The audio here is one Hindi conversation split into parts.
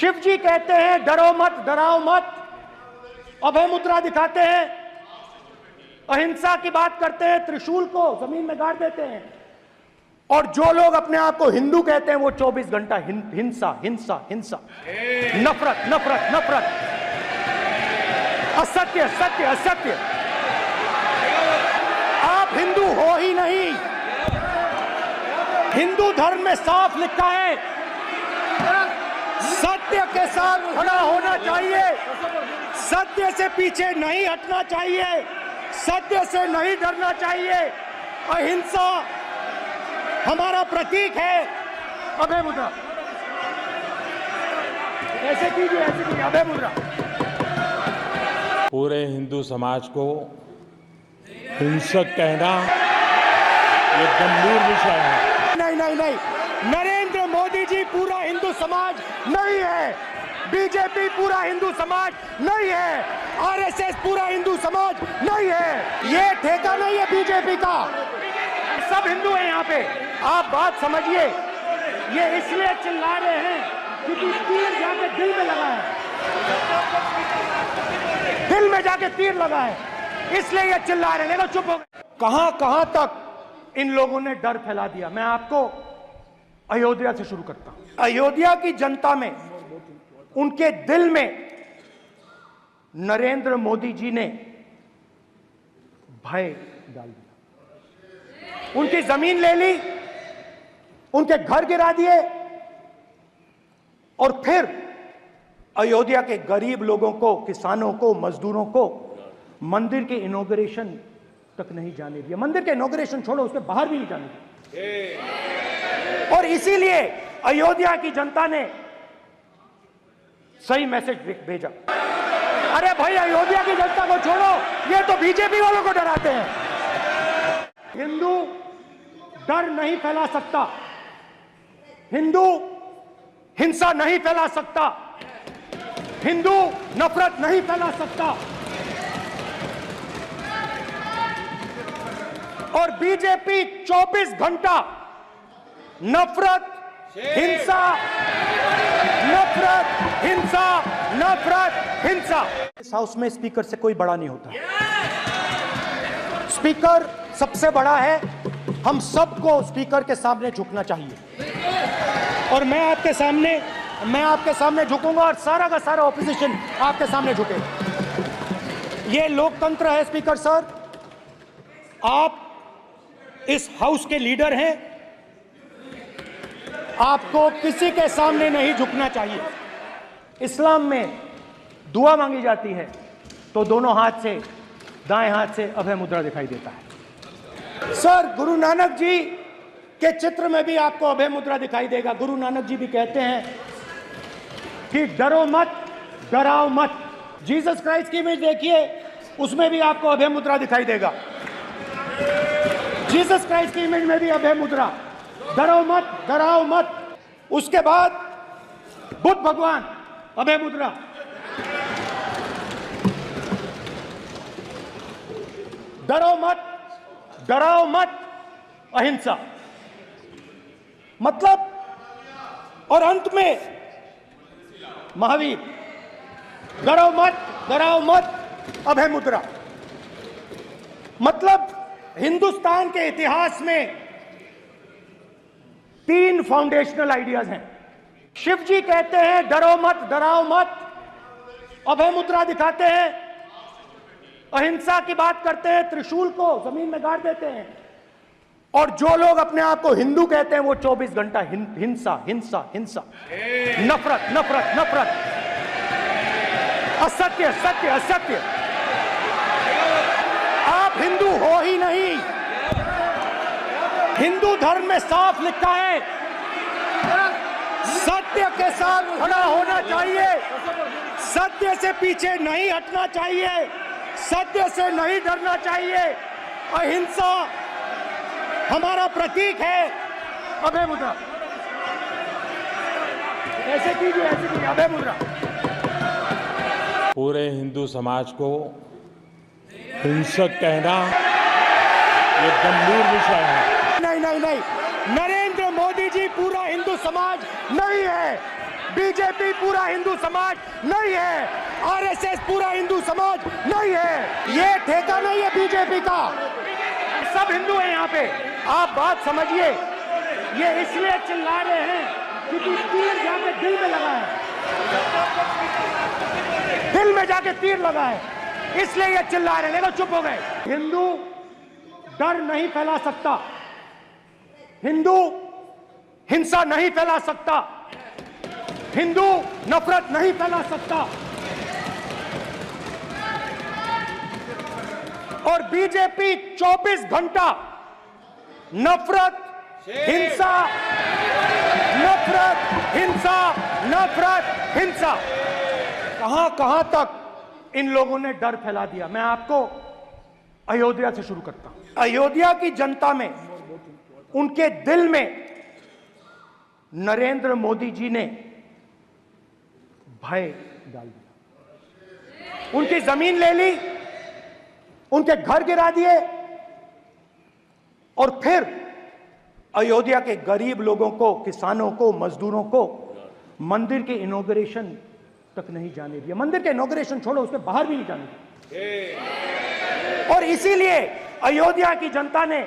शिव जी कहते हैं डरो मत, डराओ मत, अभय मुद्रा दिखाते हैं, अहिंसा की बात करते हैं, त्रिशूल को जमीन में गाड़ देते हैं, और जो लोग अपने आप को हिंदू कहते हैं वो 24 घंटा हिंसा हिंसा हिंसा, नफरत नफरत नफरत, असत्य सत्य असत्य। आप हिंदू हो ही नहीं। हिंदू धर्म में साफ लिखा है सत्य के साथ खड़ा होना चाहिए, सत्य से पीछे नहीं हटना चाहिए, सत्य से नहीं डरना चाहिए। अहिंसा हमारा प्रतीक है। अभय मुद्रा ऐसे कीजिए, अभय मुद्रा। पूरे हिंदू समाज को हिंसक कहना ये गंभीर विषय है। नहीं नहीं नहीं, नरेंद्र मोदी जी पूरा हिंदू समाज नहीं है, बीजेपी पूरा हिंदू समाज नहीं है, आरएसएस पूरा हिंदू समाज नहीं है, ये ठेका नहीं है बीजेपी का। सब हिंदू हैं यहाँ पे। आप बात समझिए, ये इसलिए चिल्ला रहे हैं क्योंकि तीर जाके दिल में लगा है, दिल में जाके तीर लगा है, इसलिए ये चिल्ला रहे हैं। देखो चुप हो गए। कहां कहां तक इन लोगों ने डर फैला दिया। मैं आपको अयोध्या से शुरू करता हूं। अयोध्या की जनता में, उनके दिल में नरेंद्र मोदी जी ने भय डाल दिया। उनकी जमीन ले ली, उनके घर गिरा दिए, और फिर अयोध्या के गरीब लोगों को, किसानों को, मजदूरों को मंदिर के इनॉग्रेशन तक नहीं जाने दिया। मंदिर के इनॉग्रेशन छोड़ो, उसके बाहर भी नहीं जाने दिया। और इसीलिए अयोध्या की जनता ने सही मैसेज भेजा। अरे भाई, अयोध्या की जनता को छोड़ो, ये तो बीजेपी वालों को डराते हैं। हिंदू डर नहीं फैला सकता, हिंदू हिंसा नहीं फैला सकता, हिंदू नफरत नहीं फैला सकता, और बीजेपी 24 घंटा नफरत हिंसा नफरत हिंसा नफरत हिंसा। इस हाउस में स्पीकर से कोई बड़ा नहीं होता। स्पीकर सबसे बड़ा है। हम सबको स्पीकर के सामने झुकना चाहिए, और मैं आपके सामने झुकूंगा, और सारा का सारा ऑपोजिशन आपके सामने झुकेगा। ये लोकतंत्र है स्पीकर सर। आप इस हाउस के लीडर हैं, आपको किसी के सामने नहीं झुकना चाहिए। इस्लाम में दुआ मांगी जाती है तो दोनों हाथ से, दाएं हाथ से अभय मुद्रा दिखाई देता है। सर, गुरु नानक जी के चित्र में भी आपको अभय मुद्रा दिखाई देगा। गुरु नानक जी भी कहते हैं कि डरो मत, डराओ मत। जीसस क्राइस्ट की इमेज देखिए, उसमें भी आपको अभय मुद्रा दिखाई देगा। जीसस क्राइस्ट की इमेज में भी अभय मुद्रा, डरो मत, डराओ मत। उसके बाद बुद्ध भगवान, अभय मुद्रा। डरो मत, डराओ मत, अहिंसा। मतलब, और अंत में महावीर, डरो मत, डराओ मत, अभय मुद्रा। मतलब हिंदुस्तान के इतिहास में 3 फाउंडेशनल आइडियाज हैं। शिव जी कहते हैं डरो मत, डराओ मत, अभय मुद्रा दिखाते हैं, अहिंसा की बात करते हैं, त्रिशूल को जमीन में गाड़ देते हैं, और जो लोग अपने आप को हिंदू कहते हैं वो 24 घंटा हिंसा हिंसा हिंसा, नफरत नफरत नफरत, असत्य सत्य असत्य। आप हिंदू हो ही नहीं। हिंदू धर्म में साफ लिखा है सत्य के साथ खड़ा होना चाहिए, सत्य से पीछे नहीं हटना चाहिए, सत्य से नहीं डरना चाहिए। अहिंसा हमारा प्रतीक है। अभय मुद्रा ऐसे कीजिए, अभय मुद्रा। पूरे हिंदू समाज को हिंसक कहना ये गंभीर विषय है। नहीं नहीं नहीं, नरेंद्र मोदी जी पूरा हिंदू समाज नहीं है, बीजेपी पूरा हिंदू समाज नहीं है, आरएसएस पूरा हिंदू समाज नहीं है, ये ठेका नहीं है बीजेपी का, सब हिंदू हैं यहाँ पे। आप बात समझिए, ये इसलिए चिल्ला रहे हैं क्योंकि तीर जाके दिल में लगा है, दिल में जाके तीर लगा है, इसलिए ये चिल्ला रहे हैं। देखो चुप हो गए। हिंदू डर नहीं फैला सकता, हिंदू हिंसा नहीं फैला सकता, हिंदू नफरत नहीं फैला सकता, और बीजेपी 24 घंटा नफरत हिंसा, नफरत हिंसा, नफरत हिंसा, कहां कहां तक इन लोगों ने डर फैला दिया। मैं आपको अयोध्या से शुरू करता हूं। अयोध्या की जनता में, उनके दिल में नरेंद्र मोदी जी ने भय डाल दिया, उनकी जमीन ले ली, उनके घर गिरा दिए, और फिर अयोध्या के गरीब लोगों को, किसानों को, मजदूरों को मंदिर के इनॉग्रेशन तक नहीं जाने दिया। मंदिर के इनॉग्रेशन छोड़ो, उसके बाहर भी नहीं जाने दिया। और इसीलिए अयोध्या की जनता ने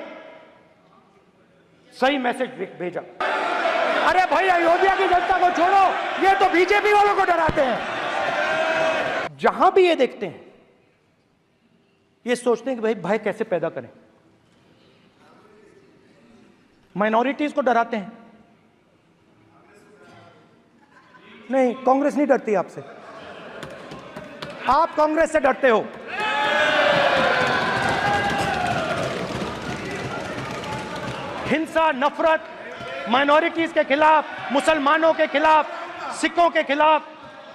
सही मैसेज भेजा। अरे भाई, अयोध्या की जनता को छोड़ो, ये तो बीजेपी वालों को डराते हैं। जहां भी ये देखते हैं, ये सोचते हैं कि भाई भय कैसे पैदा करें। माइनॉरिटीज को डराते हैं। नहीं, कांग्रेस नहीं डरती आपसे, आप कांग्रेस से डरते हो। हिंसा, नफरत माइनॉरिटीज के खिलाफ, मुसलमानों के खिलाफ, सिखों के खिलाफ,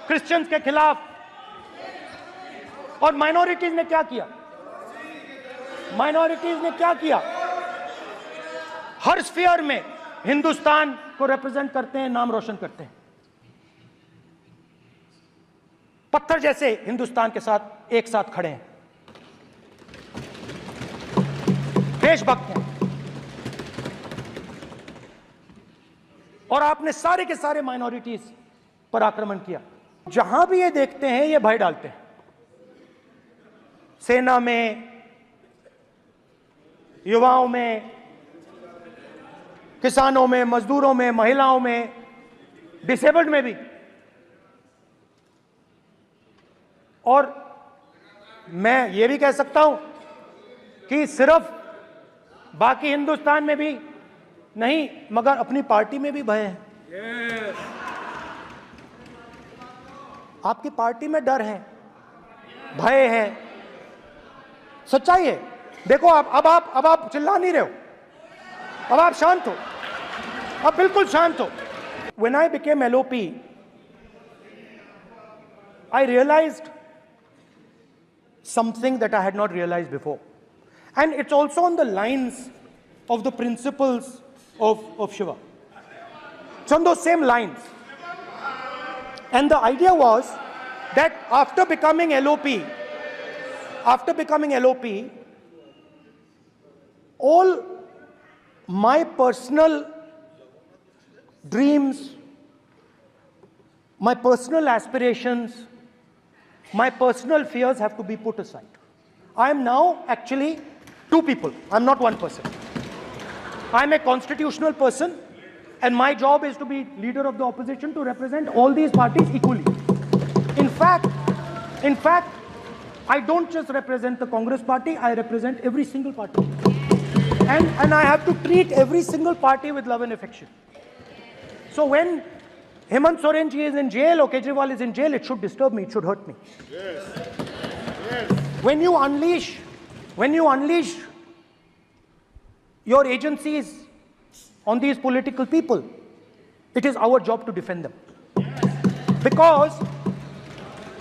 क्रिश्चियंस के खिलाफ। और माइनॉरिटीज ने क्या किया? माइनॉरिटीज ने क्या किया? हर स्फीयर में हिंदुस्तान को रिप्रेजेंट करते हैं, नाम रोशन करते हैं। पत्थर जैसे हिंदुस्तान के साथ एक साथ खड़े हैं, देशभक्त हैं। और आपने सारे के सारे माइनॉरिटीज पर आक्रमण किया। जहां भी ये देखते हैं, ये भय डालते हैं। सेना में, युवाओं में, किसानों में, मजदूरों में, महिलाओं में, डिसेबल्ड में भी। और मैं ये भी कह सकता हूं कि सिर्फ बाकी हिंदुस्तान में भी नहीं, मगर अपनी पार्टी में भी भय है। आपकी पार्टी में डर है, भय है, सच्चाई है। देखो अब आप चिल्ला नहीं रहे हो, अब आप शांत हो, अब बिल्कुल शांत हो। When I became LOP, I realized something that I had not realized before, and it's also on the lines of the principles of Shiva. It's on those same lines. And the idea was that after becoming LOP, all my personal dreams, my personal aspirations, my personal fears have to be put aside. I am now actually two people. I'm not one person. I'm a constitutional person, and my job is to be leader of the opposition, to represent all these parties equally. In fact, I don't just represent the Congress party, I represent every single party. And I have to treat every single party with love and affection. So when Hemant Soren ji is in jail or Kejriwal is in jail, it should disturb me, it should hurt me. Yes. When you unleash your agencies on these political people, it is our job to defend them. Because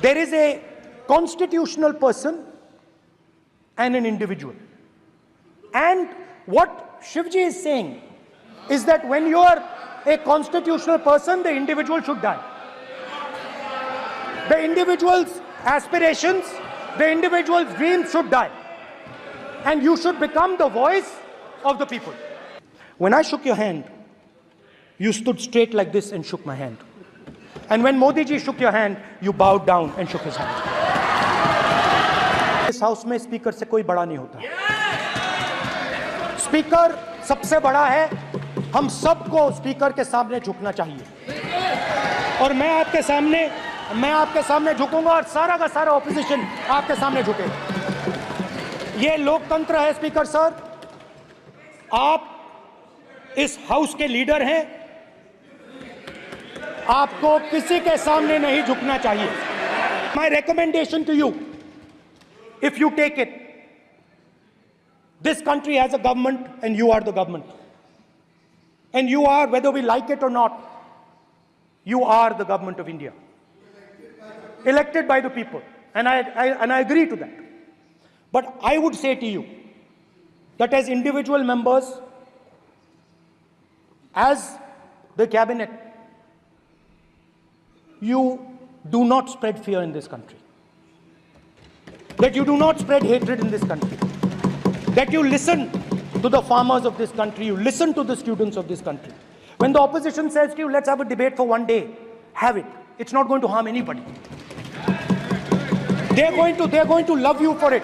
there is a constitutional person and an individual. And what Shivji is saying is that when you are a constitutional person, the individual should die. The individual's aspirations, the individual's dreams should die. And you should become the voice of the people. When I shook your hand, you stood straight like this and shook my hand. And when Modi ji shook your hand, you bowed down and shook his hand. इस हाउस में स्पीकर से कोई बड़ा नहीं होता। स्पीकर सबसे बड़ा है, हम सबको स्पीकर के सामने झुकना चाहिए। और मैं आपके सामने झुकूंगा और सारा का सारा ऑपोजिशन आपके सामने झुकेगा। ये लोकतंत्र है स्पीकर सर, आप इस हाउस के लीडर हैं, आपको किसी के सामने नहीं झुकना चाहिए। My recommendation to you, if you take it, this country has a government and you are the government. And you are, whether we like it or not, you are the government of India. Elected by the people. And I agree to that. But I would say to you that as individual members, as the cabinet, you do not spread fear in this country. That you do not spread hatred in this country. That you listen to the farmers of this country, you listen to the students of this country. When the opposition says to you, let's have a debate for one day, have it. It's not going to harm anybody. They're going to love you for it.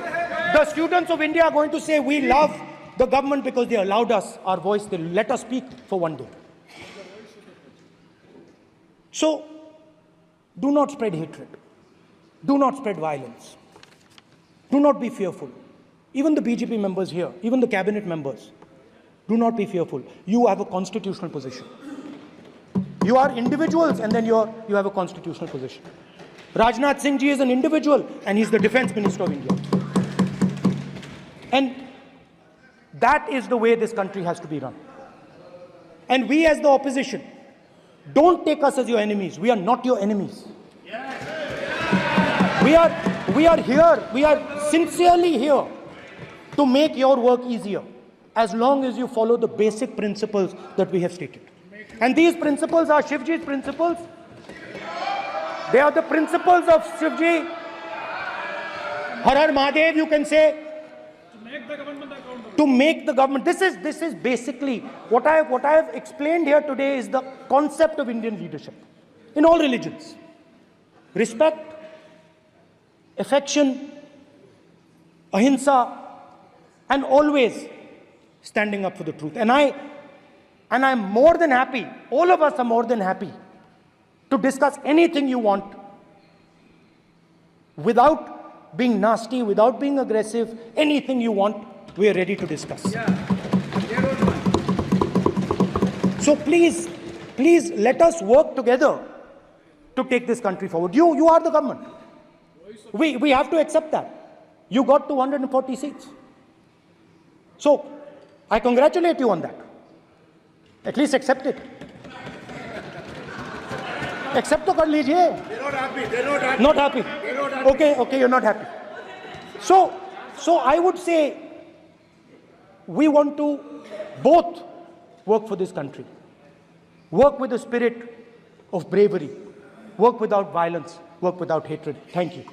The students of India are going to say, we love the government because they allowed us our voice, they let us speak for one day. So, do not spread hatred. Do not spread violence. Do not be fearful. Even the BJP members here, even the cabinet members, do not be fearful. You have a constitutional position. You are individuals and then you have a constitutional position. Rajnath Singh ji is an individual and he's the defense minister of India. And that is the way this country has to be run. And we as the opposition, don't take us as your enemies. We are not your enemies. We are here, we are sincerely here to make your work easier, as long as you follow the basic principles that we have stated. And these principles are Shivji's principles. They are the principles of Shivji. Har Har Mahadev, you can say. To make the government. This is basically what I have explained here today is the concept of Indian leadership in all religions. Respect, affection, ahimsa, and always standing up for the truth. And I'm more than happy, all of us are more than happy to discuss anything you want without being nasty, without being aggressive. Anything you want, we are ready to discuss. So please let us work together to take this country forward. You are the government. We have to accept that. You got 240 seats. So, I congratulate you on that. At least accept it. Accept to kar lijiye. They're not happy. They're not happy. Not happy. They're not happy. Okay, you're not happy. So I would say we want to both work for this country. Work with the spirit of bravery. Work without violence. Work without hatred. Thank you.